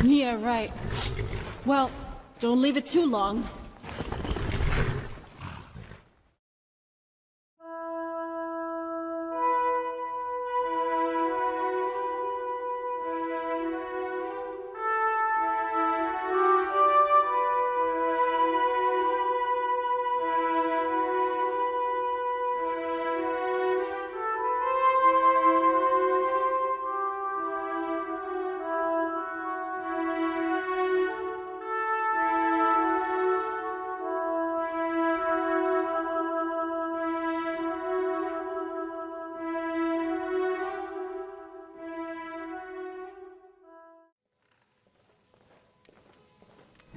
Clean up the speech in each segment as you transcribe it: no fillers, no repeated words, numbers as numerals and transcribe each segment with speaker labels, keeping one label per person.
Speaker 1: Yeah, right. Well, don't leave it too long.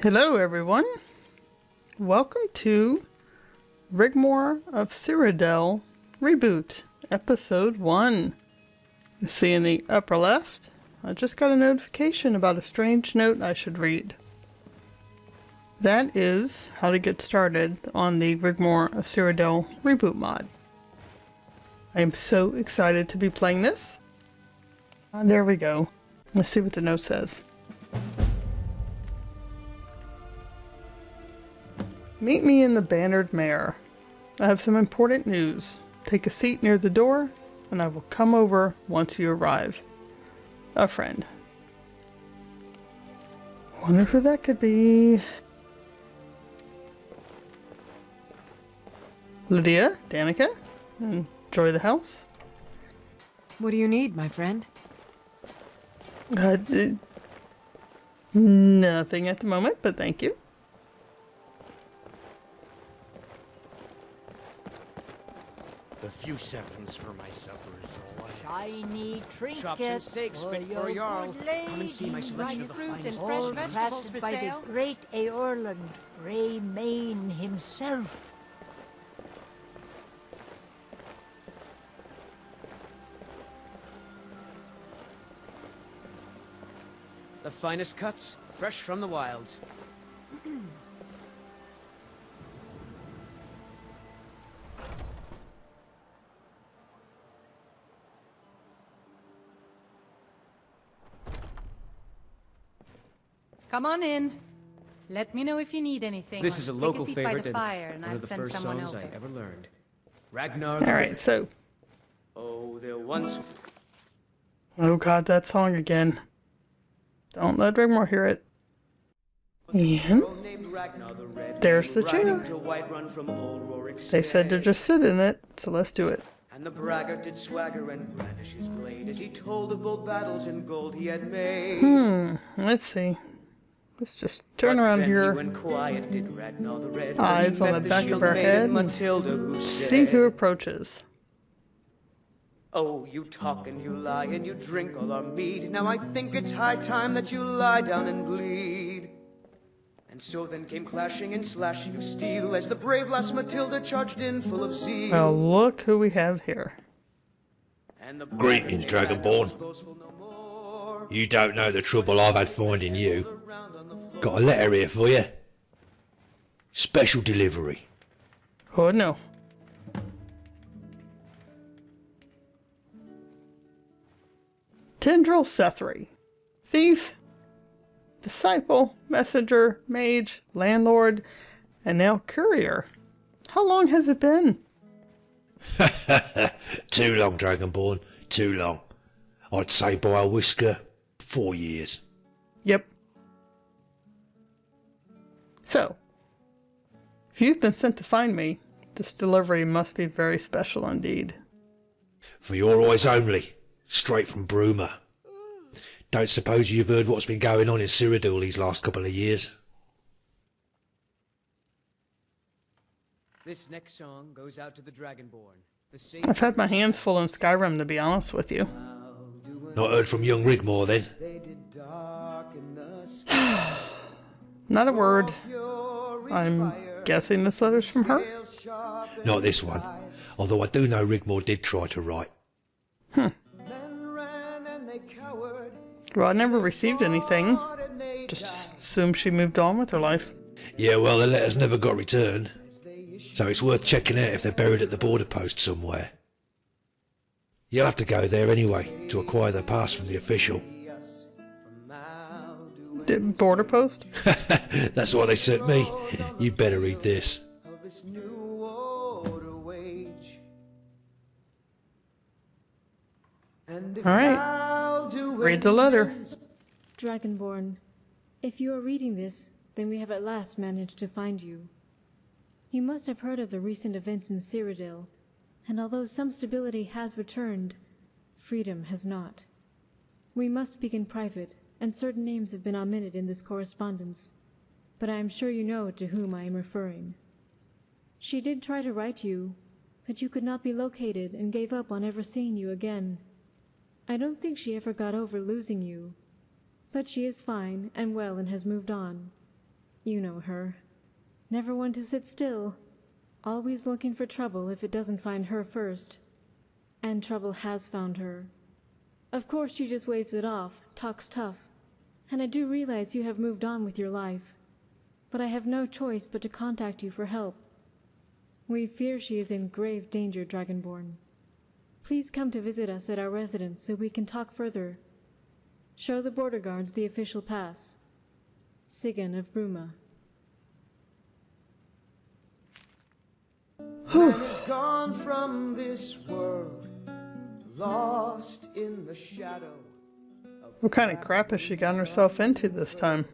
Speaker 2: Hello everyone, welcome to Rigmor of Cyrodiil Reboot, Episode 1. You see in the upper left, I just got a notification about a strange note I should read. That is how to get started on the Rigmor of Cyrodiil Reboot mod. I am so excited to be playing this. There we go. Let's see what the note says. Meet me in the Bannered Mare. I have some important news. Take a seat near the door, and I will come over once you arrive. A friend. Wonder who that could be. Lydia, Danica, enjoy the house.
Speaker 3: What do you need, my friend?
Speaker 2: Nothing at the moment, but thank you.
Speaker 4: A few seconds for my supper is all I have.
Speaker 5: Shiny trinkets
Speaker 4: Chops and steaks fit for a jarl. Come and see my selection of the
Speaker 1: fruit and
Speaker 4: finest
Speaker 1: fresh
Speaker 5: all
Speaker 1: vegetables
Speaker 5: crafted
Speaker 1: for
Speaker 5: by
Speaker 1: sale.
Speaker 5: the great Eorland, Grey Mane himself.
Speaker 4: The finest cuts, fresh from the wilds.
Speaker 1: Come on in. Let me know if you need anything.
Speaker 4: This
Speaker 1: or
Speaker 4: is a
Speaker 1: take
Speaker 4: local
Speaker 1: seat
Speaker 4: favorite
Speaker 1: by the fire, and
Speaker 4: one
Speaker 1: I'll
Speaker 4: of the
Speaker 1: send
Speaker 4: first
Speaker 1: someone
Speaker 4: songs
Speaker 1: over.
Speaker 4: I ever learned. Ragnar.
Speaker 2: Alright, so.
Speaker 4: Oh, there once.
Speaker 2: Oh god, that song again. Don't let Rigmor hear it. And there's the chair. They said to just sit in it, so let's do it.
Speaker 4: And the braggart did swagger and brandish his blade as he told of bold battles and gold he had made.
Speaker 2: Let's see. Let's just turn around here. Eyes on the back of our head and see who approaches.
Speaker 4: Oh, you talk and you lie and you drink all our mead. Now I think it's high time that you lie down and bleed. And so then came clashing and slashing of steel as the brave lass Matilda charged in full of zeal.
Speaker 2: Well, look who we have here.
Speaker 6: Greetings, Dragonborn. You don't know the trouble I've had finding you. Got a letter here for you. Special delivery.
Speaker 2: Oh no. Tendril Sethri. Thief, disciple, messenger, mage, landlord, and now courier. How long has it been?
Speaker 6: Too long, Dragonborn. Too long. I'd say by a whisker, 4 years.
Speaker 2: Yep. So, if you've been sent to find me, this delivery must be very special indeed.
Speaker 6: For your eyes only. Straight from Bruma. Don't suppose you've heard what's been going on in Cyrodiil these last couple of years?
Speaker 4: This next song goes out to the Dragonborn.
Speaker 2: I've had my hands full in Skyrim, to be honest with you.
Speaker 6: Not heard from young Rigmor then?
Speaker 2: Not a word. I'm guessing this letter's from her?
Speaker 6: Not this one. Although I do know Rigmor did try to write.
Speaker 2: Well, I never received anything. Just assumed she moved on with her life.
Speaker 6: Yeah, well, the letters never got returned. So it's worth checking out if they're buried at the border post somewhere. You'll have to go there anyway, to acquire the pass from the official.
Speaker 2: Border post?
Speaker 6: That's why they sent me. You better read this.
Speaker 4: Of this new order wage. And if
Speaker 2: All right.
Speaker 4: I'll do
Speaker 2: Read the letter.
Speaker 1: Dragonborn, if you are reading this, then we have at last managed to find you. You must have heard of the recent events in Cyrodiil, and although some stability has returned, freedom has not. We must speak in private, and certain names have been omitted in this correspondence, but I am sure you know to whom I am referring. She did try to write you, but you could not be located and gave up on ever seeing you again. I don't think she ever got over losing you, but she is fine and well and has moved on. You know her. Never one to sit still. Always looking for trouble if it doesn't find her first. And trouble has found her. Of course she just waves it off, talks tough. And I do realize you have moved on with your life. But I have no choice but to contact you for help. We fear she is in grave danger, Dragonborn. Please come to visit us at our residence so we can talk further. Show the border guards the official pass. Sigyn of Bruma.
Speaker 4: Man is gone from this world, lost in the shadow.
Speaker 2: What kind of crap has she gotten herself into this time?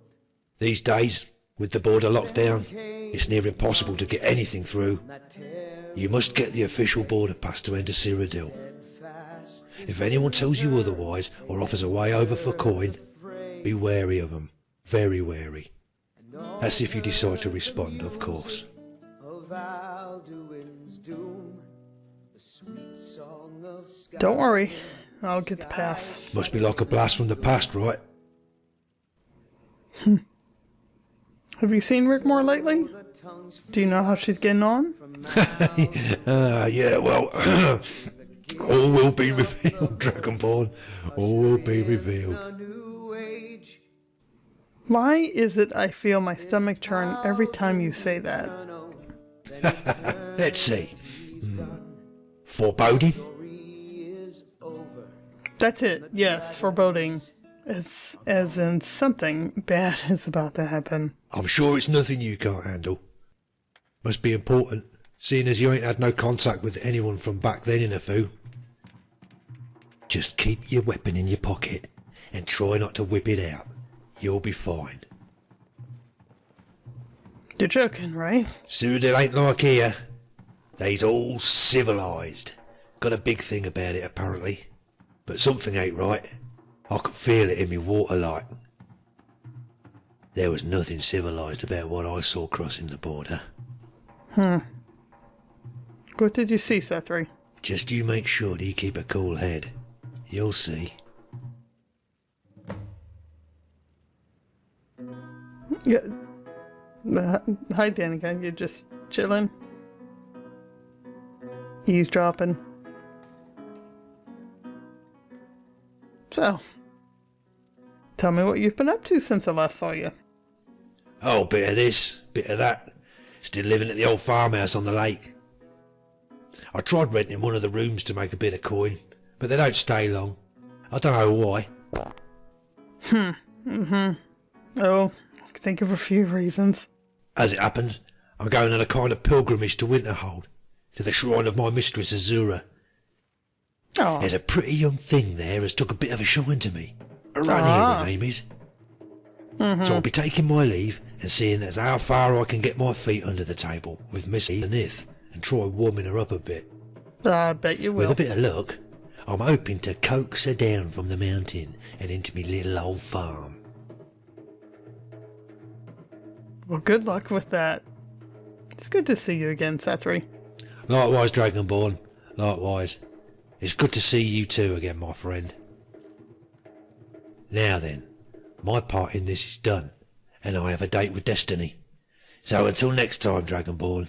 Speaker 6: These days, with the border locked down, it's near impossible to get anything through. You must get the official border pass to enter Cyrodiil. If anyone tells you otherwise or offers a way over for coin, be wary of them. Very wary. That's if you decide to respond, of course.
Speaker 4: Of Alduin's doom, the sweet song of Skyrim.
Speaker 2: Don't worry, I'll get the pass.
Speaker 6: Must be like a blast from the past, right?
Speaker 2: Have you seen Rigmor lately? Do you know how she's getting on?
Speaker 6: Yeah, well, all will be revealed, Dragonborn. All will be revealed.
Speaker 4: A new age.
Speaker 2: Why is it I feel my stomach churn every time you say that?
Speaker 6: Let's see. Foreboding?
Speaker 4: Is over.
Speaker 2: That's it, yes, foreboding. As in something bad is about to happen.
Speaker 6: I'm sure it's nothing you can't handle. Must be important, seeing as you ain't had no contact with anyone from back then in a foo. Just keep your weapon in your pocket and try not to whip it out. You'll be fine.
Speaker 2: You're joking, right?
Speaker 6: Cyrodiil ain't like here. They's all civilised. Got a big thing about it, apparently. But something ain't right. I could feel it in me water like. There was nothing civilised about what I saw crossing the border.
Speaker 2: What did you see, Sethri?
Speaker 6: Just you make sure that you keep a cool head. You'll see.
Speaker 2: Yeah. Hi, Danica. You're just chilling? Eavesdropping? So, tell me what you've been up to since I last saw you.
Speaker 6: Oh, bit of this, bit of that. Still living at the old farmhouse on the lake. I tried renting one of the rooms to make a bit of coin, but they don't stay long. I don't know why.
Speaker 2: Oh, I can think of a few reasons.
Speaker 6: As it happens, I'm going on a kind of pilgrimage to Winterhold, to the shrine of my mistress Azura.
Speaker 2: Oh,
Speaker 6: There's a pretty young thing there has took a bit of a shine to me. Arania, her name is. So I'll be taking my leave and seeing as how far I can get my feet under the table with Missy and Ith and try warming her up a bit.
Speaker 2: I bet you
Speaker 6: With
Speaker 2: will.
Speaker 6: a bit of luck, I'm hoping to coax her down from the mountain and into me little old farm.
Speaker 2: Well, good luck with that. It's good to see you again, Sethri.
Speaker 6: Likewise, Dragonborn. Likewise. It's good to see you too again, my friend. Now then, my part in this is done, and I have a date with Destiny. So until next time, Dragonborn.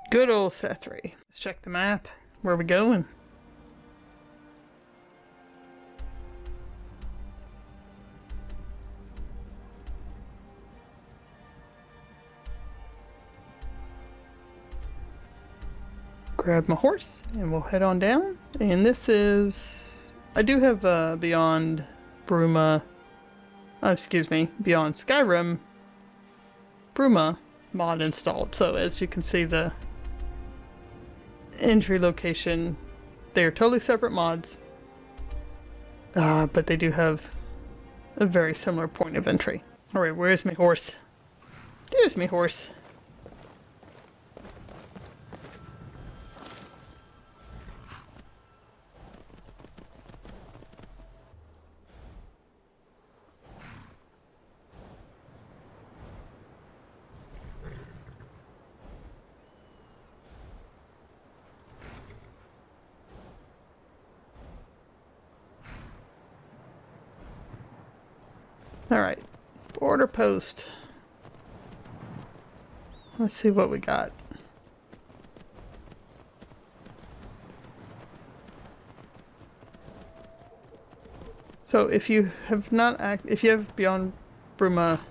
Speaker 2: Good old Sethri. Let's check the map. Where are we going? grab my horse and we'll head on down. And this is... I do have Beyond Skyrim Bruma mod installed. So as you can see, the entry location, they are totally separate mods. But they do have a very similar point of entry. Alright, where's my horse? There's my horse. Alright, border post. Let's see what we got. So if you have not if you have Beyond Skyrim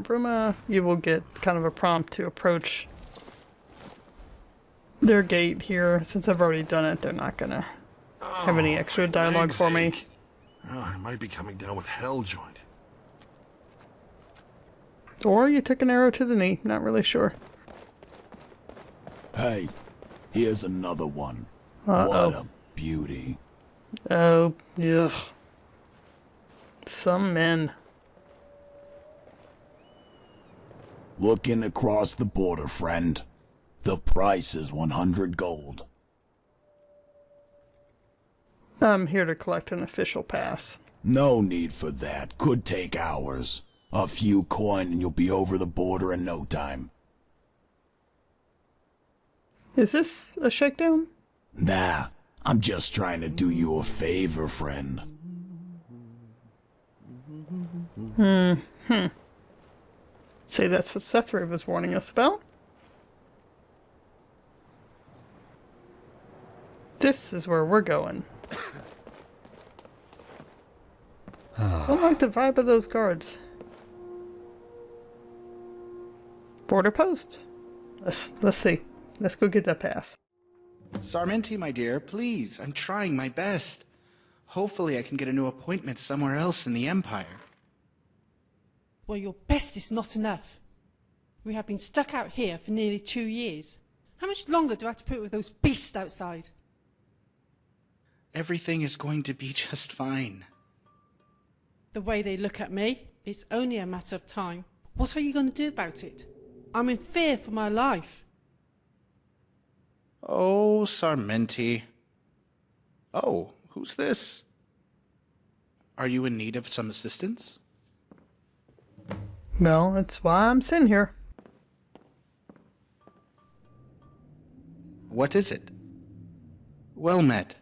Speaker 2: Bruma, you will get kind of a prompt to approach their gate here. Since I've already done it, they're not gonna have any extra dialogue for me.
Speaker 7: Oh, I might be coming down with hell joint.
Speaker 2: Or you took an arrow to the knee, not really sure.
Speaker 8: Hey, here's another one.
Speaker 2: Uh-oh.
Speaker 8: What a beauty.
Speaker 2: Oh, ugh. Some men.
Speaker 8: Looking across the border, friend. The price is 100 gold.
Speaker 2: I'm here to collect an official pass.
Speaker 8: No need for that. Could take hours. A few coin and you'll be over the border in no time.
Speaker 2: Is this a shakedown?
Speaker 8: Nah, I'm just trying to do you a favor, friend.
Speaker 2: See, that's what Sethri was warning us about. This is where we're going. Don't like the vibe of those guards. Border post. Let's see. Let's go get that pass.
Speaker 9: Sarmenti, my dear, please. I'm trying my best. Hopefully I can get a new appointment somewhere else in the Empire.
Speaker 10: Well, your best is not enough. We have been stuck out here for nearly 2 years. How much longer do I have to put with those beasts outside?
Speaker 9: Everything is going to be just fine.
Speaker 10: The way they look at me, it's only a matter of time. What are you going to do about it? I'm in fear for my life.
Speaker 9: Oh, Sarmenti. Oh, who's this? Are you in need of some assistance?
Speaker 2: Well, that's why I'm sitting here.
Speaker 9: What is it? Well met.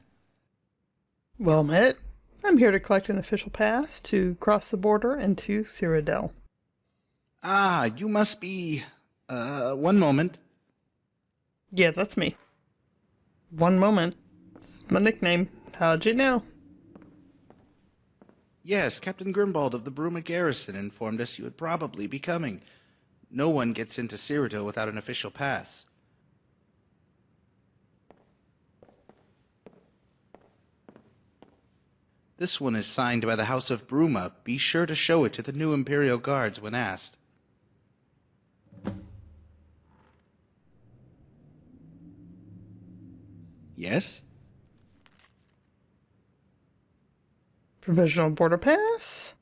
Speaker 2: Well met. I'm here to collect an official pass to cross the border into Cyrodiil.
Speaker 9: Ah, you must be... one moment.
Speaker 2: Yeah, that's me. One moment. It's my nickname. How'd you know?
Speaker 9: Yes, Captain Grimbald of the Bruma Garrison informed us you would probably be coming. No one gets into Cyrodiil without an official pass. This one is signed by the House of Bruma. Be sure to show it to the new Imperial guards when asked. Yes?
Speaker 2: Provisional border pass.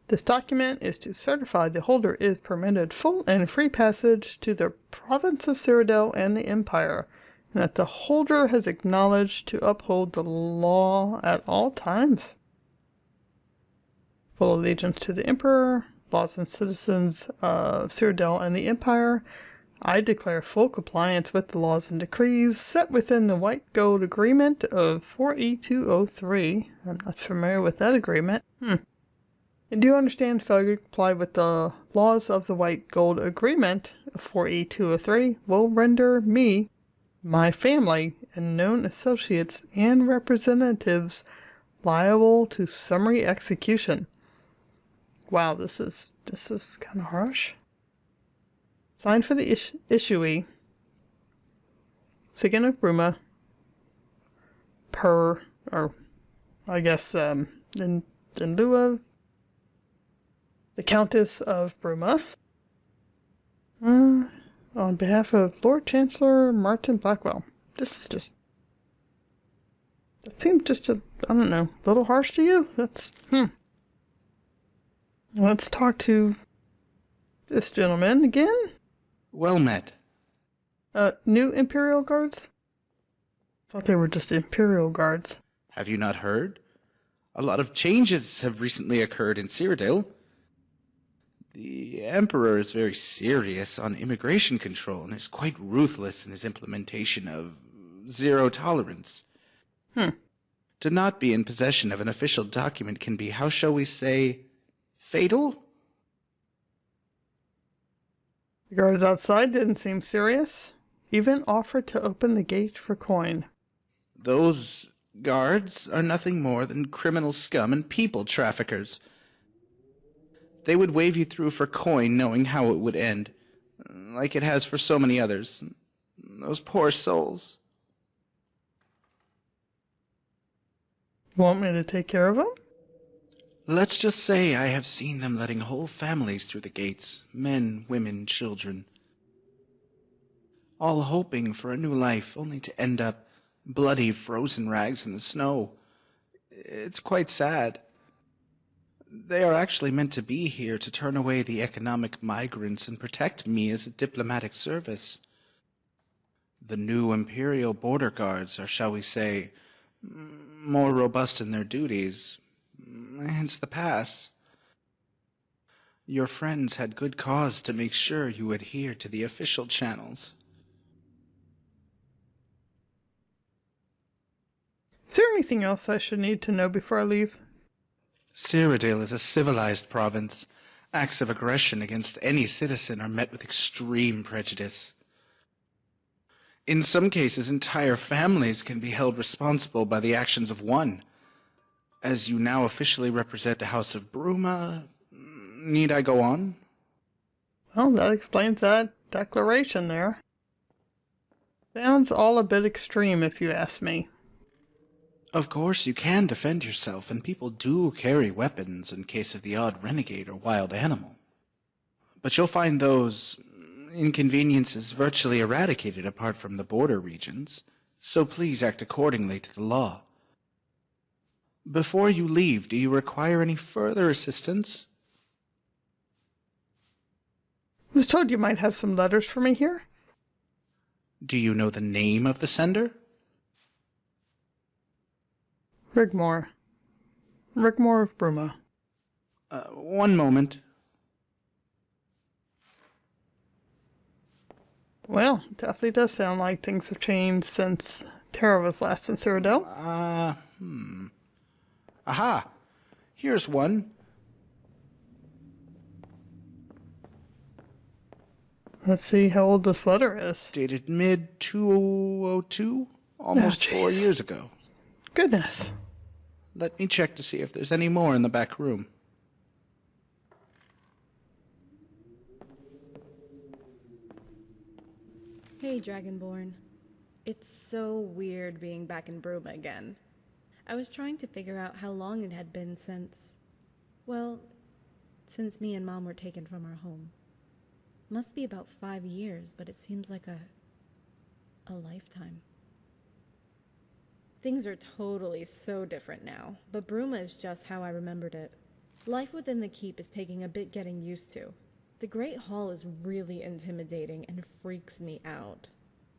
Speaker 2: This document is to certify the holder is permitted full and free passage to the province of Cyrodiil and the Empire, and that the holder has acknowledged to uphold the law at all times. Full allegiance to the Emperor, laws and citizens of Cyrodiil and the Empire. I declare full compliance with the laws and decrees set within the White Gold Agreement of 4E203. I'm not familiar with that agreement. And do you understand failure to comply with the laws of the White Gold Agreement of 4E203 will render me, my family, and known associates and representatives liable to summary execution. Wow, this is kind of harsh. Signed for the issuee. Sigyn of Bruma, or I guess in lieu of the Countess of Bruma, on behalf of Lord Chancellor Martin Blackwell. This is just... That seemed just I don't know, a little harsh to you? That's, Let's talk to this gentleman again.
Speaker 9: Well met.
Speaker 2: New Imperial Guards? Thought they were just Imperial Guards.
Speaker 9: Have you not heard? A lot of changes have recently occurred in Cyrodiil. The Emperor is very serious on immigration control and is quite ruthless in his implementation of zero tolerance. To not be in possession of an official document can be, how shall we say, fatal?
Speaker 2: The guards outside didn't seem serious. Even offered to open the gate for coin.
Speaker 9: Those guards are nothing more than criminal scum and people traffickers. They would wave you through for coin knowing how it would end, like it has for so many others. Those poor souls.
Speaker 2: Want me to take care of them?
Speaker 9: Let's just say I have seen them letting whole families through the gates, men, women, children, all hoping for a new life, only to end up bloody, frozen rags in the snow. It's quite sad. They are actually meant to be here to turn away the economic migrants and protect me as a diplomatic service. The new Imperial border guards are, shall we say, more robust in their duties, hence the pass. Your friends had good cause to make sure you adhere to the official channels.
Speaker 2: Is there anything else I should need to know before I leave?
Speaker 9: Cyrodiil is a civilized province. Acts of aggression against any citizen are met with extreme prejudice. In some cases, entire families can be held responsible by the actions of one. As you now officially represent the House of Bruma, need I go on?
Speaker 2: Well, that explains that declaration there. Sounds all a bit extreme if you ask me.
Speaker 9: Of course, you can defend yourself, and people do carry weapons in case of the odd renegade or wild animal. But you'll find those inconveniences virtually eradicated apart from the border regions, so please act accordingly to the law. Before you leave, do you require any further assistance?
Speaker 2: I was told you might have some letters for me here.
Speaker 9: Do you know the name of the sender?
Speaker 2: Rigmor. Rigmor of Bruma.
Speaker 9: One moment.
Speaker 2: Well, it definitely does sound like things have changed since Tara was last in Cyrodiil.
Speaker 9: Aha! Here's one.
Speaker 2: Let's see how old this letter is.
Speaker 9: Dated mid-2002? Almost 4 years ago.
Speaker 2: Goodness.
Speaker 9: Let me check to see if there's any more in the back room.
Speaker 11: Hey, Dragonborn. It's so weird being back in Bruma again. I was trying to figure out how long it had been since me and Mom were taken from our home. Must be about 5 years, but it seems like a lifetime. Things are totally so different now, but Bruma is just how I remembered it. Life within the keep is taking a bit getting used to. The Great Hall is really intimidating and freaks me out.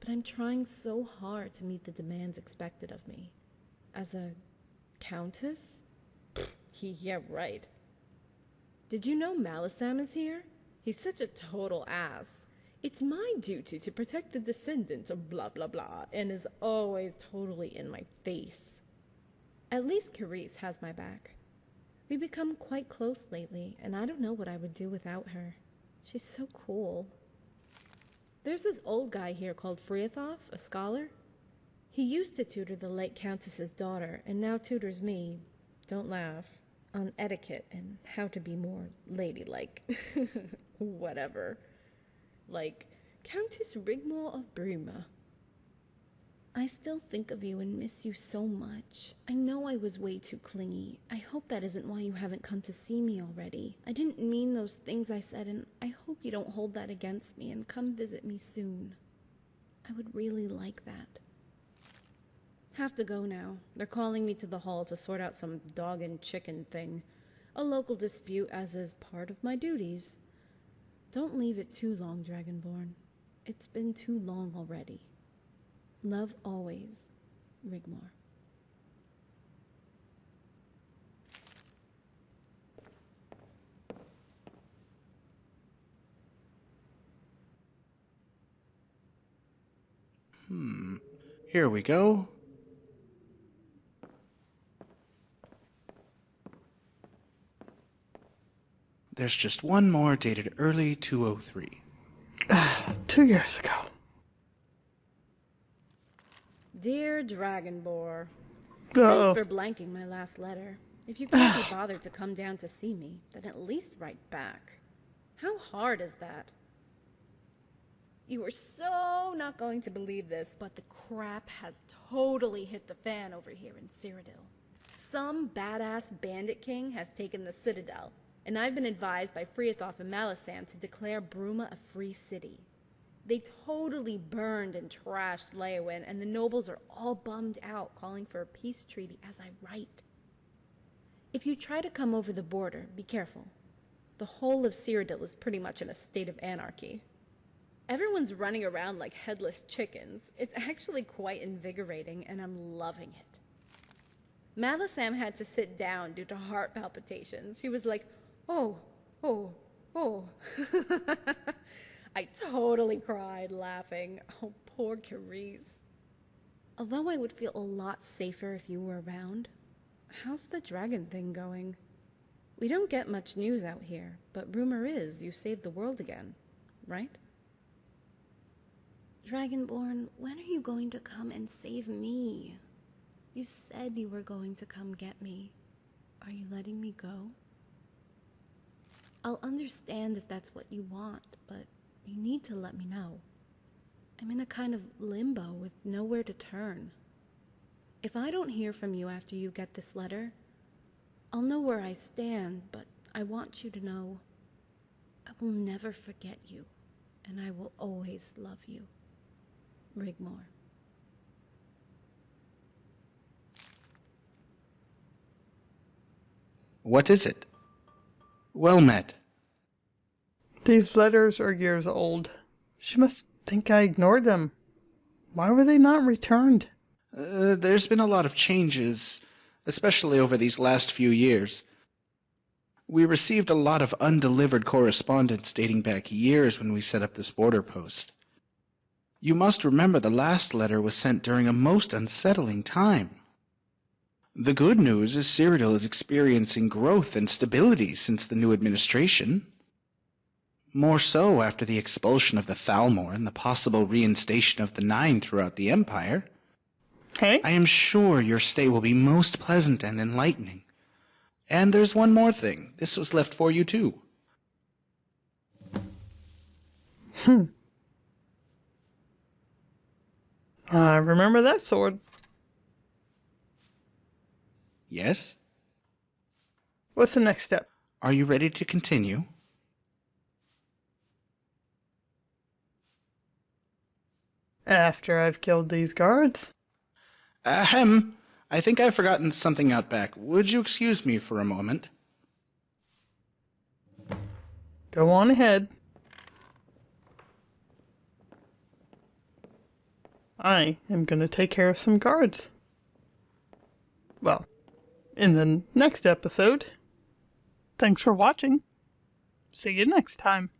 Speaker 11: But I'm trying so hard to meet the demands expected of me. As a countess? Yeah, right. Did you know Malisam is here? He's such a total ass. It's my duty to protect the descendants of blah blah blah, and is always totally in my face. At least Carice has my back. We've become quite close lately, and I don't know what I would do without her. She's so cool. There's this old guy here called Friathoff, a scholar. He used to tutor the late Countess's daughter, and now tutors me, don't laugh, on etiquette and how to be more ladylike. Whatever. Like Countess Rigmor of Bruma. I still think of you and miss you so much. I know I was way too clingy. I hope that isn't why you haven't come to see me already. I didn't mean those things I said, and I hope you don't hold that against me and come visit me soon. I would really like that. Have to go now. They're calling me to the hall to sort out some dog and chicken thing. A local dispute, as is part of my duties. Don't leave it too long, Dragonborn. It's been too long already. Love always, Rigmor.
Speaker 9: Here we go. There's just one more dated early 203.
Speaker 2: 2 years ago.
Speaker 11: Dear Dragonborn,
Speaker 2: Uh-oh.
Speaker 11: thanks for blanking my last letter. If you can't be bothered to come down to see me, then at least write back. How hard is that? You are so not going to believe this, but the crap has totally hit the fan over here in Cyrodiil. Some badass bandit king has taken the Citadel, and I've been advised by Freathoth and Malisam to declare Bruma a free city. They totally burned and trashed Leyawiin, and the nobles are all bummed out, calling for a peace treaty as I write. If you try to come over the border, be careful. The whole of Cyrodiil is pretty much in a state of anarchy. Everyone's running around like headless chickens. It's actually quite invigorating, and I'm loving it. Malisam had to sit down due to heart palpitations. He was like, oh. I totally cried, laughing. Oh, poor Carice. Although I would feel a lot safer if you were around, how's the dragon thing going? We don't get much news out here, but rumor is you saved the world again, right? Dragonborn, when are you going to come and save me? You said you were going to come get me. Are you letting me go? I'll understand if that's what you want, but you need to let me know. I'm in a kind of limbo with nowhere to turn. If I don't hear from you after you get this letter, I'll know where I stand, but I want you to know I will never forget you, and I will always love you. Rigmor.
Speaker 9: What is it? Well met.
Speaker 2: These letters are years old. She must think I ignored them. Why were they not returned?
Speaker 9: There's been a lot of changes, especially over these last few years. We received a lot of undelivered correspondence dating back years when we set up this border post. You must remember the last letter was sent during a most unsettling time. The good news is Cyrodiil is experiencing growth and stability since the new administration. More so after the expulsion of the Thalmor and the possible reinstation of the Nine throughout the Empire.
Speaker 2: Hey?
Speaker 9: I am sure your stay will be most pleasant and enlightening. And there's one more thing. This was left for you too.
Speaker 2: I remember that sword.
Speaker 9: Yes?
Speaker 2: What's the next step?
Speaker 9: Are you ready to continue?
Speaker 2: After I've killed these guards?
Speaker 9: Ahem. I think I've forgotten something out back. Would you excuse me for a moment?
Speaker 2: Go on ahead. I am going to take care of some guards. Well, in the next episode. Thanks for watching. See you next time.